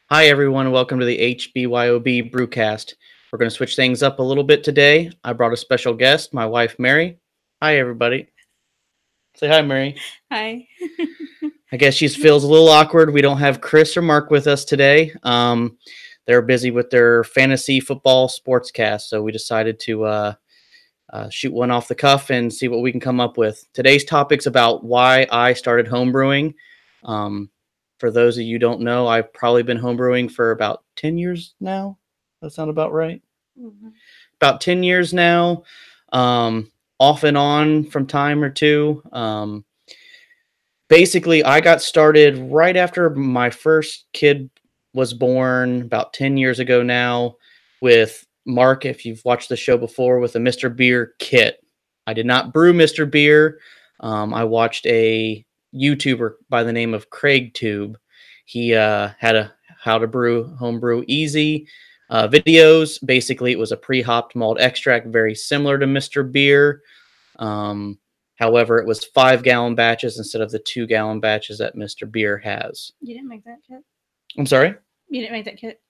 Hi, everyone. Welcome to the HBYOB Brewcast. We're going to switch things up a little bit today. I brought a special guest, my wife, Mary. Hi, everybody. Say hi, Mary. Hi. I guess she feels a little awkward. We don't have Chris or Mark with us today. They're busy with their fantasy football sportscast, so we decided to shoot one off the cuff and see what we can come up with. Today's topic's about why I started homebrewing. For those of you who don't know, I've probably been homebrewing for about 10 years now. That sound about right? Mm-hmm. About 10 years now, off and on from time or two. Basically, I got started right after my first kid was born about 10 years ago now with Mark, if you've watched the show before, with a Mr. Beer kit. I did not brew Mr. Beer. I watched a YouTuber by the name of Craig Tube. He had a how to brew homebrew easy videos. Basically, it was a pre-hopped malt extract, very similar to Mr. Beer. Um, However, it was 5 gallon batches instead of the 2 gallon batches that Mr. Beer has. You didn't make that kit? I'm sorry? You didn't make that kit?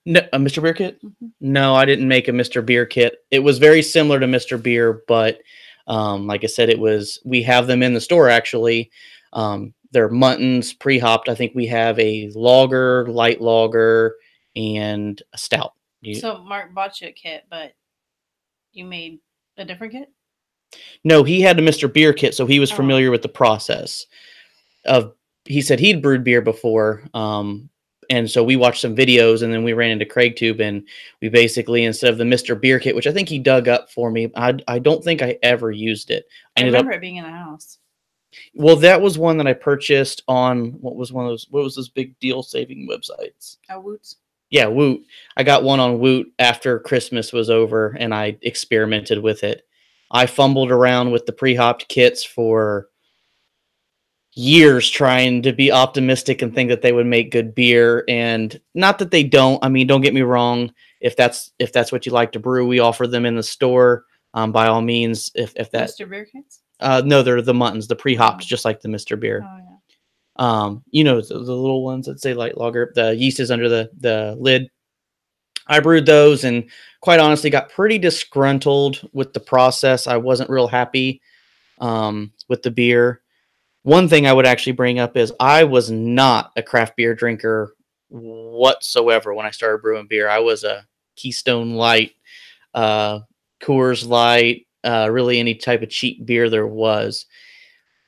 No, a Mr. Beer kit? Mm-hmm. No, I didn't make a Mr. Beer kit. It was very similar to Mr. Beer, but like I said, we have them in the store actually. They're muttons, pre-hopped. I think we have a lager, light lager, and a stout. So Mark bought you a kit, but you made a different kit? No, he had a Mr. Beer kit, so he was familiar with the process of. He said he'd brewed beer before, and so we watched some videos, and then we ran into CraigTube, and we basically, instead of the Mr. Beer kit, which I think he dug up for me, I don't think I ever used it. I remember it being in the house. Well, that was one that I purchased on what was those big deal saving websites? Oh, Woots. Yeah, Woot. I got one on Woot after Christmas was over, and I experimented with it. I fumbled around with the pre-hopped kits for years trying to be optimistic and think that they would make good beer, and not that they don't. I mean, don't get me wrong. If that's what you like to brew, we offer them in the store. By all means, if that Mr. Beer kits? No, they're the muttons, the pre-hopped, just like the Mr. Beer. Oh yeah. The little ones that say light lager. The yeast is under the lid. I brewed those and quite honestly got pretty disgruntled with the process. I wasn't real happy with the beer. One thing I would actually bring up is I was not a craft beer drinker whatsoever when I started brewing beer. I was a Keystone Light, Coors Light, really any type of cheap beer there was.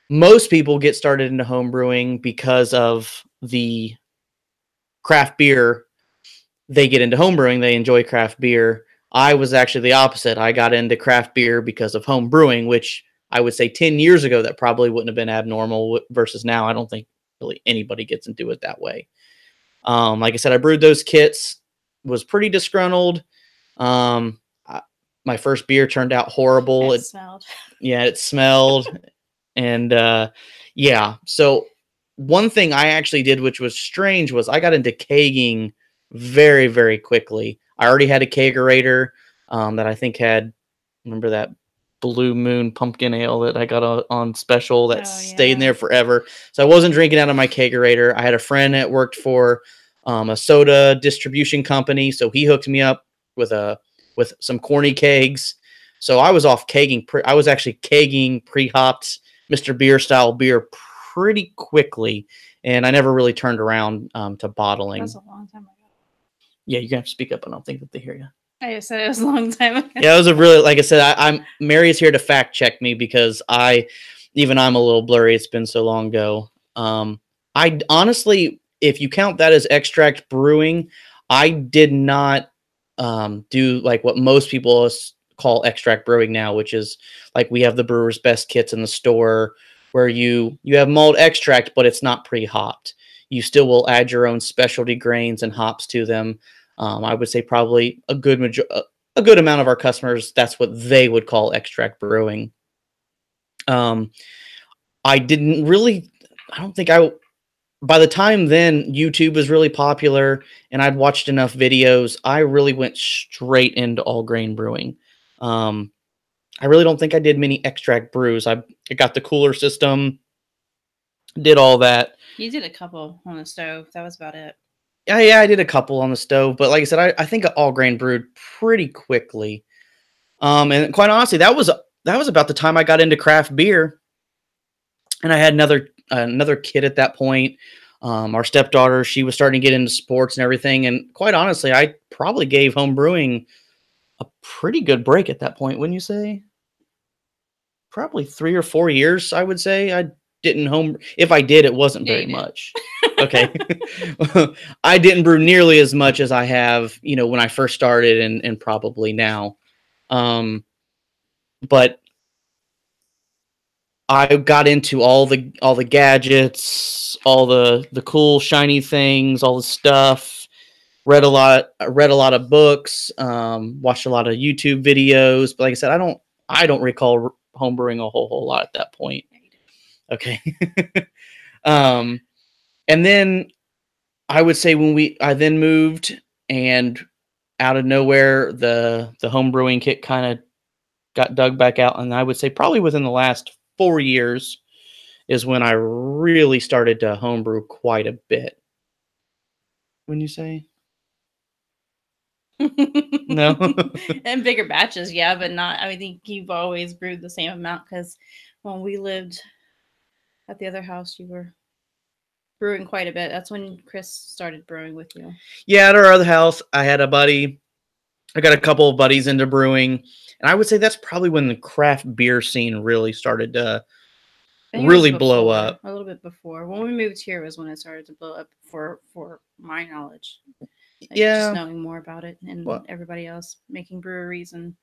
Most people get started into home brewing because of the craft beer. They get into home brewing, they enjoy craft beer. I was actually the opposite. I got into craft beer because of home brewing, which I would say 10 years ago that probably wouldn't have been abnormal versus now. I don't think really anybody gets into it that way. Like I said, I brewed those kits, was pretty disgruntled. My first beer turned out horrible. It smelled. Yeah, it smelled. And yeah, so one thing I actually did, which was strange, was I got into kegging very, very quickly. I already had a kegerator that I think had, remember that Blue Moon pumpkin ale that I got on special that stayed in there forever. So I wasn't drinking out of my kegerator. I had a friend that worked for a soda distribution company, so he hooked me up with some corny kegs. So I was off kegging. I was actually kegging pre-hopped Mr. Beer style beer pretty quickly, and I never really turned around to bottling. That's a long time ago. Yeah, you're gonna have to speak up. I don't think that they hear you. I just said it was a long time ago. Yeah, it was a really, like I said, I'm Mary is here to fact check me because I'm a little blurry. It's been so long ago. I honestly, if you count that as extract brewing, I did not do like what most people call extract brewing now, which is like we have the brewer's best kits in the store where you have malt extract, but it's not pre-hopped. You still will add your own specialty grains and hops to them. I would say probably a good amount of our customers, that's what they would call extract brewing. I don't think by the time then YouTube was really popular and I'd watched enough videos, I really went straight into all grain brewing. I really don't think I did many extract brews. I got the cooler system, did all that. You did a couple on the stove. That was about it. Yeah, I did a couple on the stove, but like I said, I think I all grain brewed pretty quickly. And quite honestly, that was about the time I got into craft beer, and I had another kid at that point. Our stepdaughter, she was starting to get into sports and everything, and quite honestly, I probably gave home brewing a pretty good break at that point. Wouldn't you say? Probably 3 or 4 years, I would say. I didn't home. If I did, it wasn't Yeah, very you did. much. Okay. I didn't brew nearly as much as I have, when I first started and probably now. But I got into all the gadgets, all the cool shiny things, all the stuff. Read a lot of books, watched a lot of YouTube videos. But like I said, I don't recall homebrewing a whole lot at that point. Okay. um, and then I would say I then moved, and out of nowhere the home brewing kit kind of got dug back out, and I would say probably within the last 4 years is when I really started to homebrew quite a bit. Wouldn't you say? No. And bigger batches, yeah, but not. I think you've always brewed the same amount because when we lived at the other house, you were brewing quite a bit. That's when Chris started brewing with you. Yeah, at our other house, I had a buddy. I got a couple of buddies into brewing, and I would say that's probably when the craft beer scene really started to I think it was really blow before, up. a little bit before. When we moved here was when it started to blow up for my knowledge. Like, Yeah. just knowing more about it and Well, everybody else making breweries and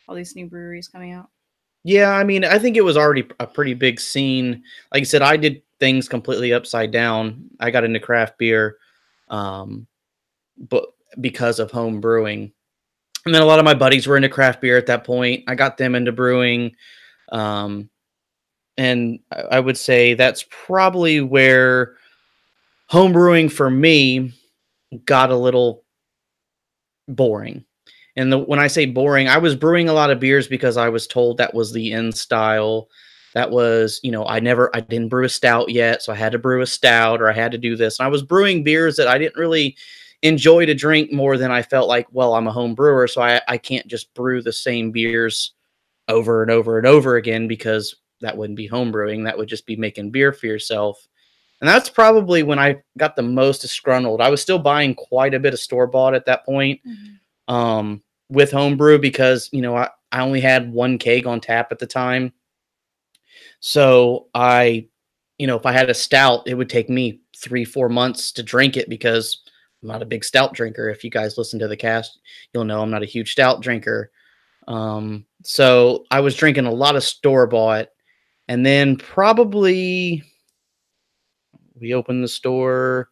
all these new breweries coming out. yeah, I mean, I think it was already a pretty big scene. Like I said, I did things completely upside down. I got into craft beer, but because of home brewing. And then a lot of my buddies were into craft beer at that point. I got them into brewing. And I would say that's probably where home brewing for me got a little boring. And when I say boring, I was brewing a lot of beers because I was told that was the in style. That was, I didn't brew a stout yet, so I had to brew a stout or I had to do this. And I was brewing beers that I didn't really enjoy to drink more than I felt like, well, I'm a home brewer, so I can't just brew the same beers over and over and over again because that wouldn't be home brewing. That would just be making beer for yourself. And that's probably when I got the most disgruntled. I was still buying quite a bit of store-bought at that point. With homebrew because I only had one keg on tap at the time, so if I had a stout, it would take me 3-4 months to drink it because I'm not a big stout drinker. If you guys listen to the cast, you'll know I'm not a huge stout drinker. So I was drinking a lot of store bought, and then probably we opened the store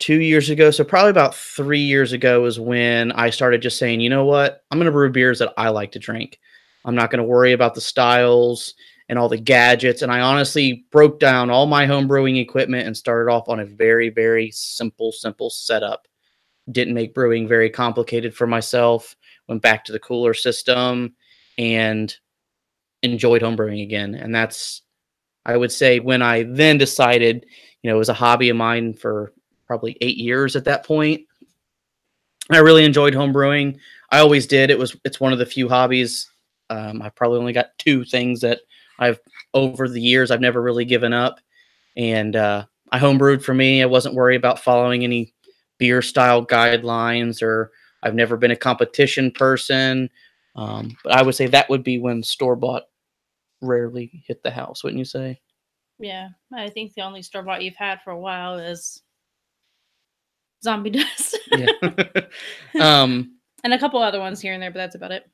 2 years ago. So probably about 3 years ago is when I started just saying, you know what? I'm going to brew beers that I like to drink. I'm not going to worry about the styles and all the gadgets. And I honestly broke down all my home brewing equipment and started off on a very, very simple setup. Didn't make brewing very complicated for myself. Went back to the cooler system and enjoyed home brewing again. And that's, I would say, when I then decided, it was a hobby of mine for probably 8 years at that point. I really enjoyed home brewing. I always did. It's one of the few hobbies. I've probably only got 2 things that over the years, I've never really given up. And I homebrewed for me. I wasn't worried about following any beer style guidelines, or I've never been a competition person. But I would say that would be when store-bought rarely hit the house, wouldn't you say? Yeah, I think the only store bought you've had for a while is Zombie Dust. Yeah. And a couple other ones here and there, but that's about it.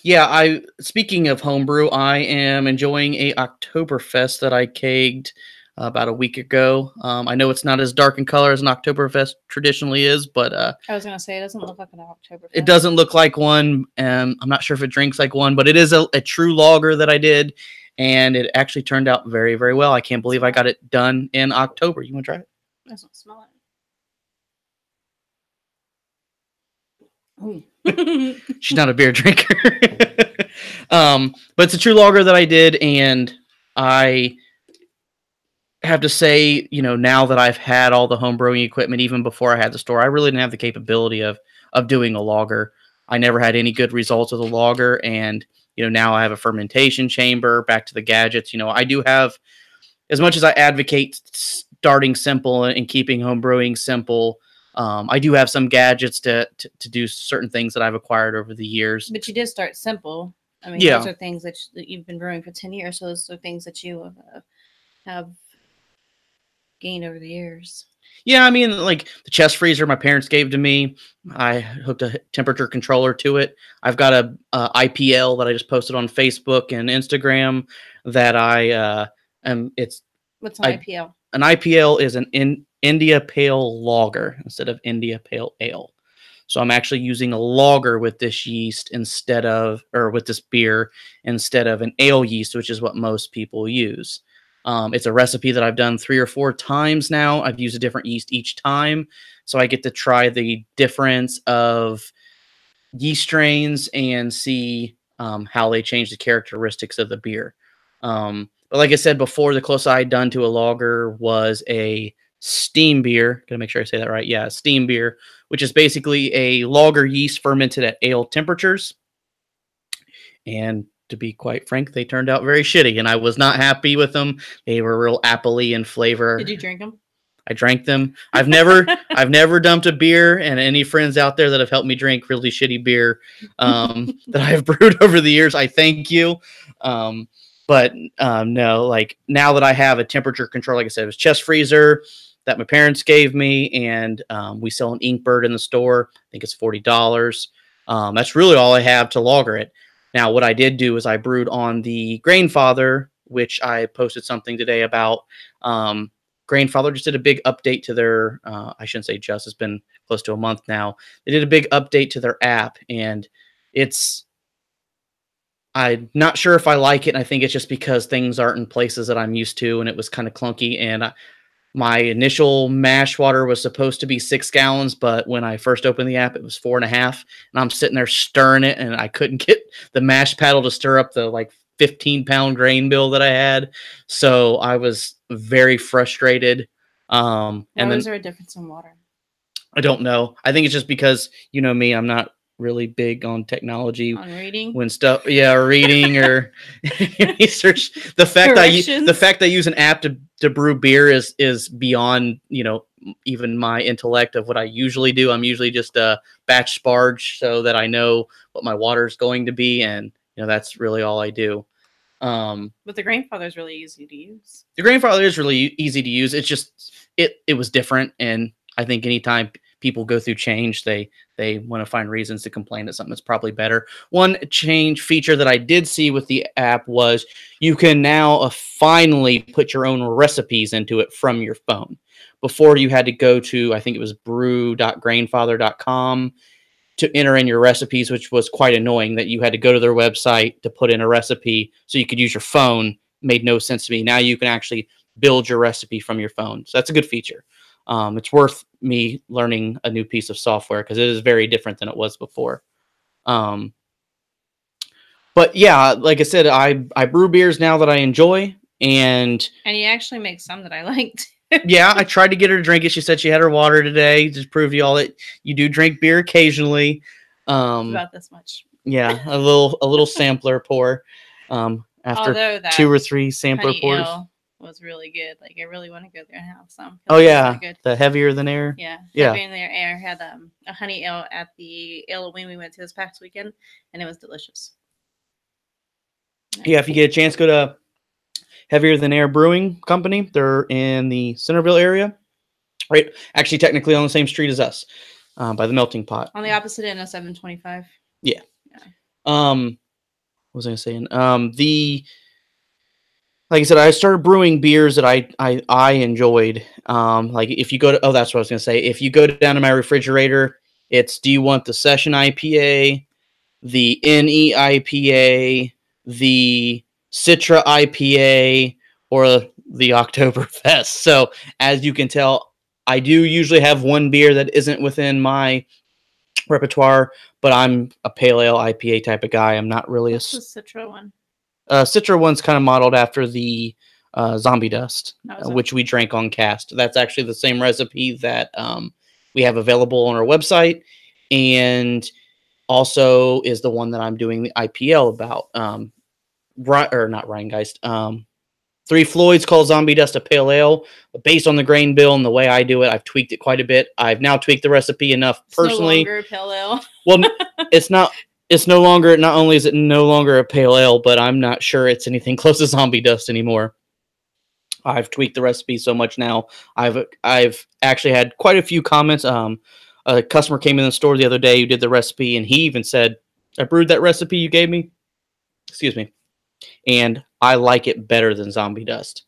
Yeah, speaking of homebrew, I am enjoying a Oktoberfest that I kegged about a week ago. I know it's not as dark in color as an Oktoberfest traditionally is, but I was gonna say it doesn't look like an Oktoberfest. It doesn't look like one. I'm not sure if it drinks like one, but it is a true lager that I did, and it actually turned out very, very well. I can't believe I got it done in October. You want to try it? I don't smell it. She's not a beer drinker. But it's a true lager that I did, and I have to say, now that I've had all the home brewing equipment, even before I had the store, I really didn't have the capability of doing a lager. I never had any good results with a lager, and now I have a fermentation chamber. Back to the gadgets, I do have, as much as I advocate starting simple and keeping home brewing simple, I do have some gadgets to do certain things that I've acquired over the years. But you did start simple. I mean, Yeah. those are things that you've been brewing for 10 years, so those are things that you have gained over the years. Yeah, I mean, like the chest freezer my parents gave to me, I hooked a temperature controller to it. I've got a IPL that I just posted on Facebook and Instagram that I it's What's an IPL? An IPL is an India Pale Lager instead of India Pale Ale. So I'm actually using a lager with this yeast with this beer instead of an ale yeast, which is what most people use. It's a recipe that I've done 3 or 4 times now. I've used a different yeast each time, so I get to try the difference of yeast strains and see how they change the characteristics of the beer. But like I said before, the closest I had done to a lager was a steam beer. Gotta make sure I say that right. Yeah, steam beer, which is basically a lager yeast fermented at ale temperatures. And to be quite frank, they turned out very shitty, and I was not happy with them. They were real appley in flavor. Did you drink them? I drank them. I've never dumped a beer, and any friends out there that have helped me drink really shitty beer that I have brewed over the years, I thank you. But no, like now that I have a temperature control, like I said, it was chest freezer that my parents gave me, and we sell an Inkbird in the store. I think it's $40. That's really all I have to lager it. Now, what I did do is I brewed on the Grainfather, which I posted something today about. Grainfather just did a big update to their, I shouldn't say just, it's been close to a month now. They did a big update to their app, and I'm not sure if I like it. And I think it's just because things aren't in places that I'm used to, and it was kind of clunky. And my initial mash water was supposed to be 6 gallons, but when I first opened the app, it was 4.5. And I'm sitting there stirring it, and I couldn't get the mash paddle to stir up the 15-pound grain bill that I had. So I was very frustrated. Why was there a difference in water? I don't know. I think it's just because, me, I'm not really big on technology. On reading? Reading or research. The fact I use an app to brew beer is beyond, even my intellect of what I usually do. I'm usually just a batch sparge so that I know what my water is going to be, and that's really all I do. But the Grainfather is really easy to use. The Grainfather is really easy to use. It's just it was different, and I think anytime people go through change, they want to find reasons to complain that something that's probably better. One change feature that I did see with the app was you can now finally put your own recipes into it from your phone. Before, you had to go to, I think it was brew.grainfather.com to enter in your recipes, which was quite annoying that you had to go to their website to put in a recipe so you could use your phone. Made no sense to me. Now you can actually build your recipe from your phone. So that's a good feature. It's worth me learning a new piece of software because it is very different than it was before. But yeah, like I said, I brew beers now that I enjoy, and you actually make some that I liked. Yeah, I tried to get her to drink it. She said she had her water today. Just prove to y'all that you do drink beer occasionally. About this much. Yeah, a little sampler pour. After 2 or 3 sampler pours. Was really good. Like, I really want to go there and have some. Oh yeah, the heavier than air. Yeah, heavier than air had a honey ale at the Halloween we went to this past weekend, and it was delicious. Yeah, if you get a chance, go to Heavier Than Air Brewing Company. They're in the Centerville area, right? Actually, technically on the same street as us, by the Melting Pot. On the opposite end of 725. Yeah. What was I saying? Like I said, I started brewing beers that I enjoyed. Like if you go to, that's what I was gonna say. If you go down to my refrigerator, it's, do you want the Session IPA, the NE IPA, the Citra IPA, or the Oktoberfest? So as you can tell, I do usually have one beer that isn't within my repertoire, but I'm a pale ale IPA type of guy. I'm not really What's the Citra one? Citra one's kind of modeled after the zombie dust, which we drank on cast. That's actually the same recipe that we have available on our website, and also is the one that I'm doing the IPL about. Or not Rheingeist. Three Floyds call Zombie Dust a pale ale, but based on the grain bill and the way I do it, I've tweaked it quite a bit. I've now tweaked the recipe enough personally. It's no longer a pale ale. Well, it's not. It's no longer. Not only is it no longer a pale ale, but I'm not sure it's anything close to Zombie Dust anymore. I've tweaked the recipe so much now. I've actually had quite a few comments. A customer came in the store the other day who did the recipe, and he even said, "I brewed that recipe you gave me." Excuse me. And I like it better than Zombie Dust.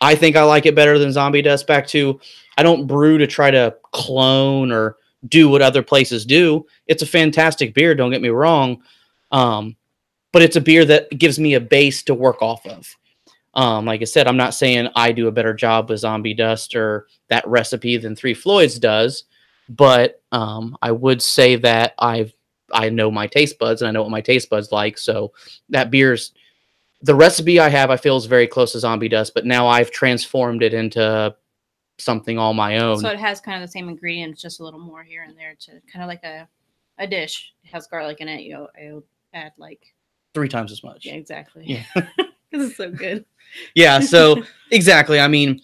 I think I like it better than Zombie Dust. Back to, I don't brew to try to clone or do what other places do. It's a fantastic beer, don't get me wrong. But it's a beer that gives me a base to work off of. Like I said, I'm not saying I do a better job with Zombie Dust or that recipe than Three Floyds does, but I would say that I know my taste buds and I know what my taste buds like. So that beer's, the recipe I have, I feel is very close to Zombie Dust, but now I've transformed it into something all my own. So it has kind of the same ingredients, just a little more here and there to kind of like a dish. It has garlic in it. You'll add like 3 times as much. Yeah, exactly. Yeah. Because it's so good. Yeah, so exactly. I mean,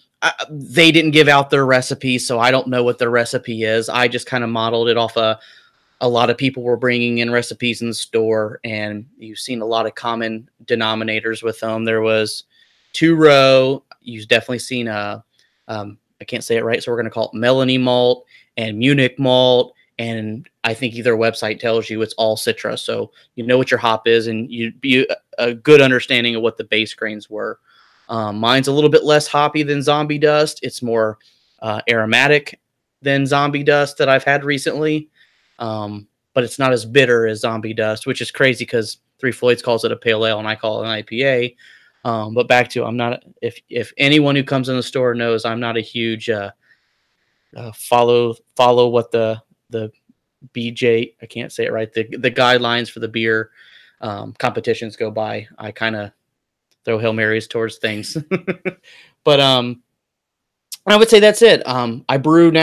they didn't give out their recipe, so I don't know what their recipe is. I just kind of modeled it off a lot of people were bringing in recipes in the store, and you've seen a lot of common denominators with them. There was 2 row. You've definitely seen I can't say it right, so we're going to call it Melanie malt and Munich malt. And I think either website tells you it's all Citra, so you know what your hop is, and you'd be a good understanding of what the base grains were. Mine's a little bit less hoppy than Zombie Dust. It's more aromatic than Zombie Dust that I've had recently. But it's not as bitter as Zombie Dust, which is crazy because Three Floyds calls it a pale ale and I call it an IPA. But back to, I'm not, if anyone who comes in the store knows, I'm not a huge follow what the BJ, I can't say it right, the guidelines for the beer competitions go by. I kind of throw Hail Marys towards things. But I would say that's it. I brewed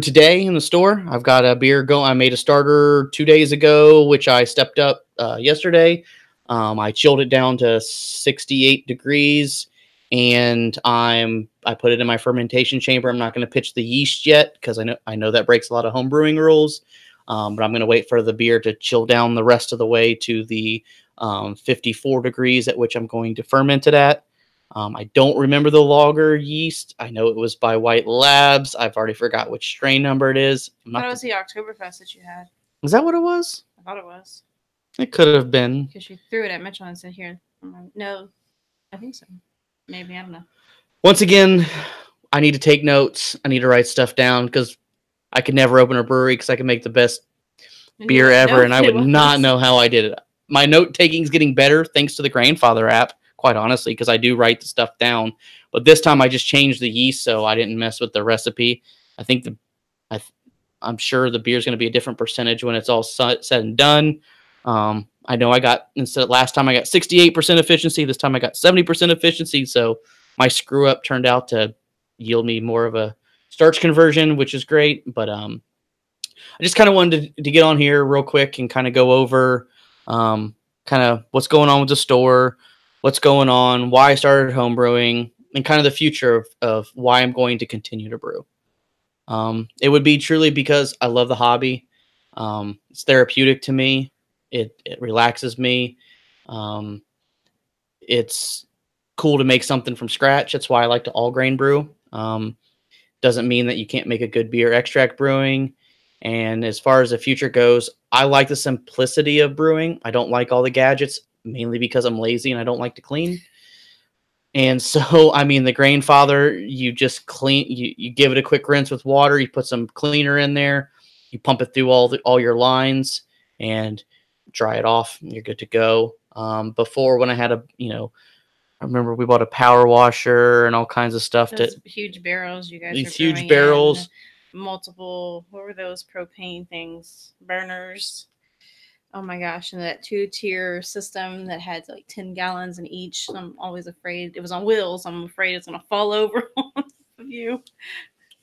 today in the store. I've got a beer going. I made a starter 2 days ago, which I stepped up yesterday. I chilled it down to 68 degrees, and I put it in my fermentation chamber. I'm not going to pitch the yeast yet because I know that breaks a lot of home brewing rules. But I'm going to wait for the beer to chill down the rest of the way to the 54 degrees at which I'm going to ferment it at. I don't remember the lager yeast. I know it was by White Labs. I've already forgot which strain number it is. I thought it was the Oktoberfest that you had. Is that what it was? I thought it was. It could have been. Because you threw it at Mitchell and said, here. No, I think so. Maybe, I don't know. Once again, I need to take notes. I need to write stuff down because I could never open a brewery because I could make the best beer ever, and I would not know how I did it. My note taking is getting better thanks to the Grandfather app, quite honestly, because I do write the stuff down. But this time I just changed the yeast, so I didn't mess with the recipe. I think I'm sure the beer is going to be a different percentage when it's all said and done. I know last time I got 68% efficiency. This time I got 70% efficiency. So my screw up turned out to yield me more of a starch conversion, which is great. But I just kind of wanted to get on here real quick and kind of go over kind of what's going on with the store, what's going on, why I started homebrewing, and kind of the future of why I'm going to continue to brew. It would be truly because I love the hobby. It's therapeutic to me. It relaxes me. It's cool to make something from scratch. That's why I like to all grain brew. Doesn't mean that you can't make a good beer extract brewing. And as far as the future goes, I like the simplicity of brewing. I don't like all the gadgets, mainly because I'm lazy and I don't like to clean. And so, I mean, the Grandfather, you just clean, you give it a quick rinse with water, you put some cleaner in there, you pump it through all your lines and dry it off, and you're good to go. Before, when I had I remember we bought a power washer and all kinds of stuff. Those huge barrels, you guys. These huge barrels. Multiple, what were those propane things? Burners. Oh my gosh, and that 2-tier system that had like 10 gallons in each. I'm always afraid. It was on wheels. I'm afraid it's going to fall over on you.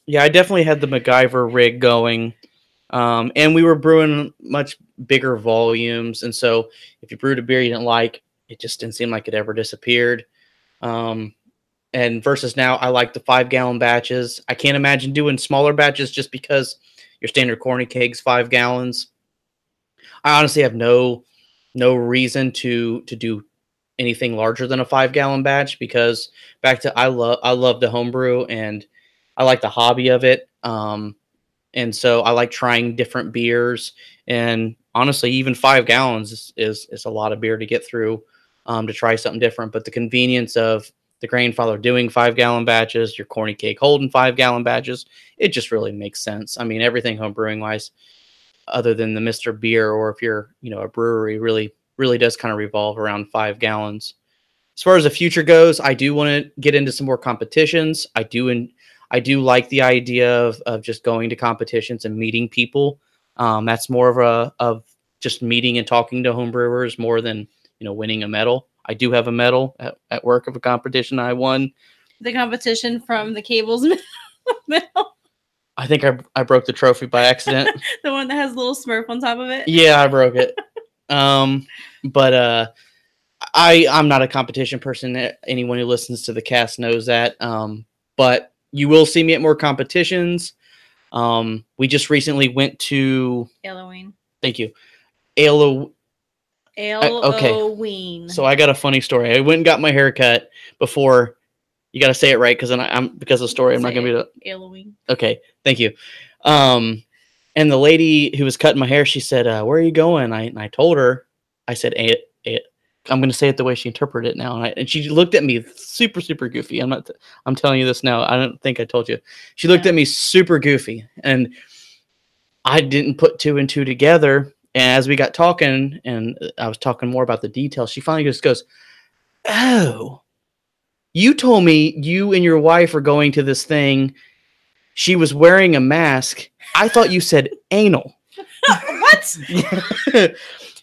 Yeah, I definitely had the MacGyver rig going. And we were brewing much bigger volumes. And so if you brewed a beer you didn't like, it just didn't seem like it ever disappeared. And versus now, I like the 5-gallon batches. I can't imagine doing smaller batches just because your standard corny keg's 5 gallons. I honestly have no reason to do anything larger than a 5-gallon batch, because back to I love the homebrew and I like the hobby of it. And so I like trying different beers. And honestly, even 5 gallons is a lot of beer to get through, to try something different. But the convenience of the grandfather doing 5-gallon batches, your corny cake holding 5-gallon batches, it just really makes sense. I mean, everything home brewing wise, other than the Mr. Beer, or if you're, a brewery, really does kind of revolve around 5 gallons. As far as the future goes, I do want to get into some more competitions. I do like the idea of just going to competitions and meeting people. That's more of just meeting and talking to homebrewers more than, winning a medal. I do have a medal at work of a competition I won. The competition from the cables medal. I think I broke the trophy by accident. The one that has a little Smurf on top of it. Yeah, I broke it. But I'm not a competition person. Anyone who listens to the cast knows that. But you will see me at more competitions. We just recently went to Halloween. Thank you. Halloween. So I got a funny story. I went and got my hair cut before. You got to say it right, because because of the story, I'm not going to be able to. Halloween. Okay, thank you. And the lady who was cutting my hair, she said, "Where are you going?" I told her. I said, I'm going to say it the way she interpreted it now. And she looked at me super, super goofy. I'm telling you this now. I don't think I told you. She looked at me super goofy, and I didn't put 2 and 2 together. And as we got talking, and I was talking more about the details, she finally just goes, "Oh, you told me you and your wife are going to this thing. She was wearing a mask. I thought you said anal." What?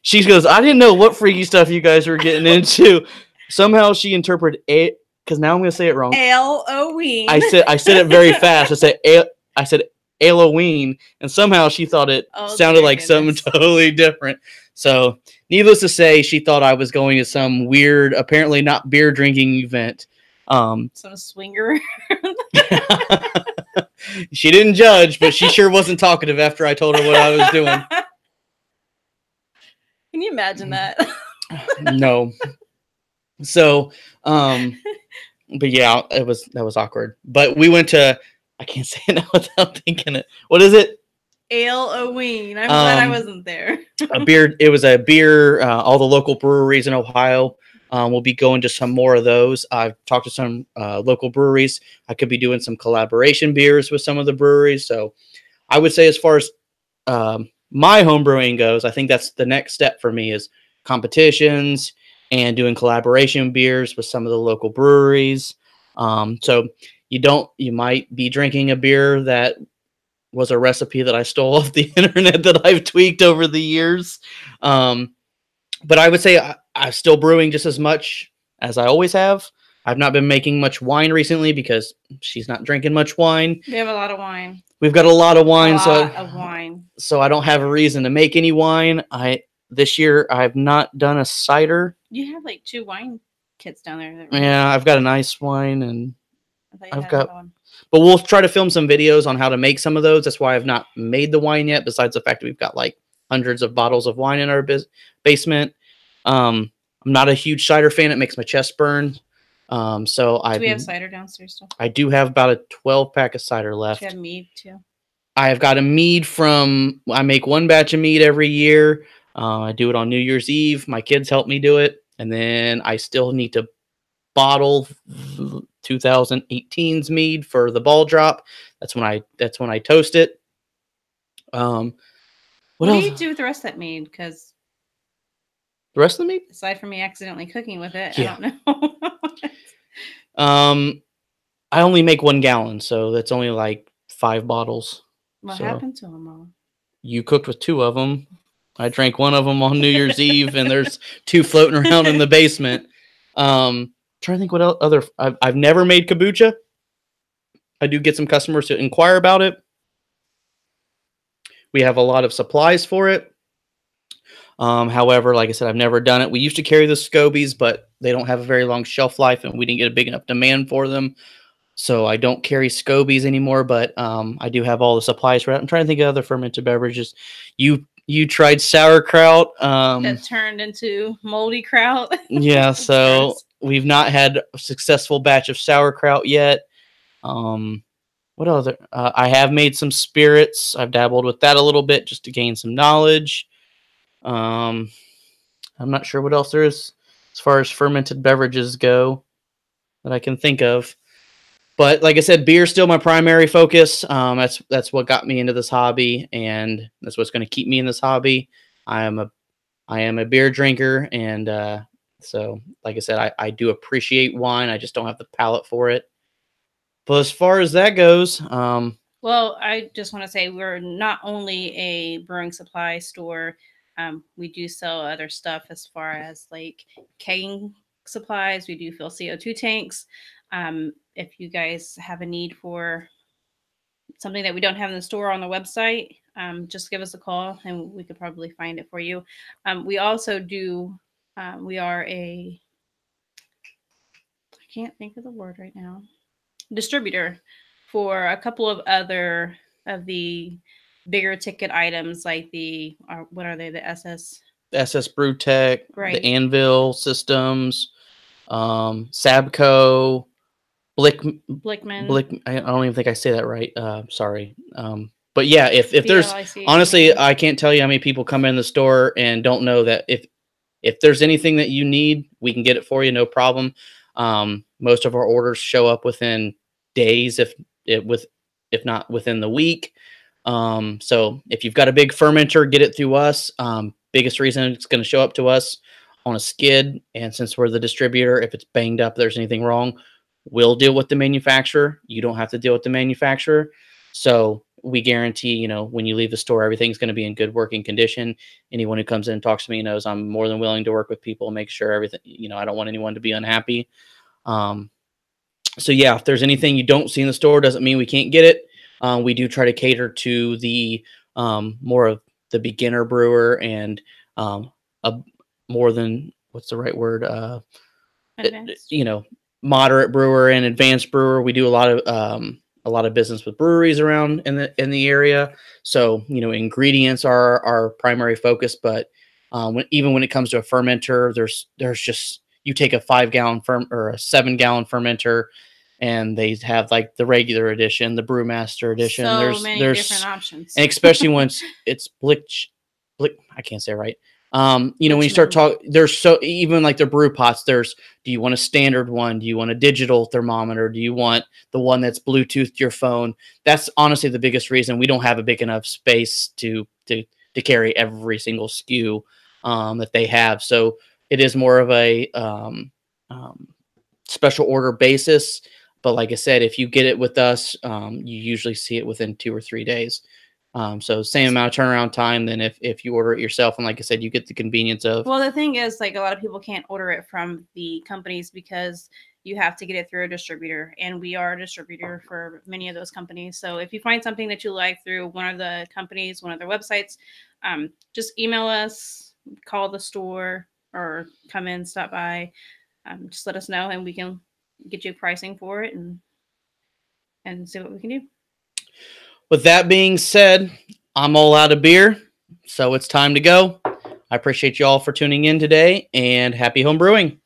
She goes, "I didn't know what freaky stuff you guys were getting into." Somehow she interpreted it, because now I'm going to say it wrong. Halloween. I said it very fast. I said Halloween, and somehow she thought it sounded like something totally different. So, needless to say, she thought I was going to some weird, apparently not beer drinking event. Some swinger. She didn't judge, but she sure wasn't talkative after I told her what I was doing. Can you imagine that? No. So, but yeah, that was awkward. But we went to, I can't say it now without thinking it. What is it? Halloween. I'm glad I wasn't there. It was a beer. All the local breweries in Ohio. We'll be going to some more of those. I've talked to some local breweries. I could be doing some collaboration beers with some of the breweries. So I would say, as far as my home brewing goes, I think that's the next step for me, is competitions and doing collaboration beers with some of the local breweries. So you might be drinking a beer that was a recipe that I stole off the internet that I've tweaked over the years. But I would say I'm still brewing just as much as I always have. I've not been making much wine recently because she's not drinking much wine. We have a lot of wine. We've got a lot of wine. So I don't have a reason to make any wine. This year I've not done a cider. You have like 2 wine kits down there. Yeah, I've got an ice wine, and but one. we'll try to film some videos on how to make some of those. That's why I've not made the wine yet, besides the fact that we've got like hundreds of bottles of wine in our basement. I'm not a huge cider fan. It makes my chest burn. Do we have cider downstairs still? I do have about a 12-pack of cider left. Do you have mead too? I have got a mead I make one batch of mead every year. I do it on New Year's Eve. My kids help me do it. And then I still need to bottle 2018's mead for the ball drop. That's when I toast it. What do you do with the rest of that mead? Because the rest of the mead, aside from me accidentally cooking with it, yeah. I don't know. I only make 1 gallon, so that's only like 5 bottles. What happened to them all? You cooked with 2 of them. I drank one of them on New Year's Eve, and there's 2 floating around in the basement. Trying to think what else, other. I've never made kombucha. I do get some customers to inquire about it. We have a lot of supplies for it. However, like I said, I've never done it. We used to carry the scobies, but they don't have a very long shelf life, and we didn't get a big enough demand for them. So I don't carry scobies anymore, but I do have all the supplies for it. I'm trying to think of other fermented beverages. You tried sauerkraut. That turned into moldy kraut. Yeah, so we've not had a successful batch of sauerkraut yet. What other? I have made some spirits. I've dabbled with that a little bit just to gain some knowledge. I'm not sure what else there is as far as fermented beverages go that I can think of. But like I said, beer is still my primary focus. That's what got me into this hobby, and that's what's going to keep me in this hobby. I am a beer drinker, and so like I said, I do appreciate wine. I just don't have the palate for it. But as far as that goes, well, I just want to say we're not only a brewing supply store. We do sell other stuff as far as like kegging supplies. We do fill CO2 tanks. If you guys have a need for something that we don't have in the store on the website, just give us a call and we could probably find it for you. We also do, we are I can't think of the word right now, distributor for a couple of other of the bigger ticket items like what are they? The SS Brewtech, right. The Anvil Systems, Sabco, Blickman. I don't even think I say that right. Sorry. But yeah, if there's honestly, I can't tell you how many people come in the store and don't know that if there's anything that you need, we can get it for you, no problem. Most of our orders show up within days, if not within the week. So if you've got a big fermenter, get it through us. Biggest reason it's going to show up to us on a skid, and since we're the distributor, if it's banged up, there's anything wrong, we'll deal with the manufacturer. You don't have to deal with the manufacturer. So we guarantee, when you leave the store, everything's going to be in good working condition. Anyone who comes in and talks to me knows I'm more than willing to work with people, make sure everything, I don't want anyone to be unhappy. So yeah, if there's anything you don't see in the store, doesn't mean we can't get it. We do try to cater to the more of the beginner brewer and more than, what's the right word? Moderate brewer and advanced brewer. We do a lot of business with breweries around in the area. So ingredients are our primary focus, but even when it comes to a fermenter, there's just, you take a 5-gallon or a 7-gallon fermenter, and they have like the regular edition, the Brewmaster edition. So there's many different options, and especially when it's Blick, I can't say it right. When you start talking, there's even like the brew pots. Do you want a standard one? Do you want a digital thermometer? Do you want the one that's Bluetooth to your phone? That's honestly the biggest reason we don't have a big enough space to carry every single SKU that they have. So it is more of a special order basis. But like I said, if you get it with us, you usually see it within 2 or 3 days. So same amount of turnaround time than if you order it yourself. And like I said, you get the convenience of. Well, the thing is, like, a lot of people can't order it from the companies because you have to get it through a distributor, and we are a distributor for many of those companies. So if you find something that you like through one of the companies, one of their websites, just email us, call the store, or come in, stop by. Just let us know, and we can get you pricing for it and see what we can do. With that being said, I'm all out of beer, so it's time to go. I appreciate you all for tuning in today, and happy home brewing.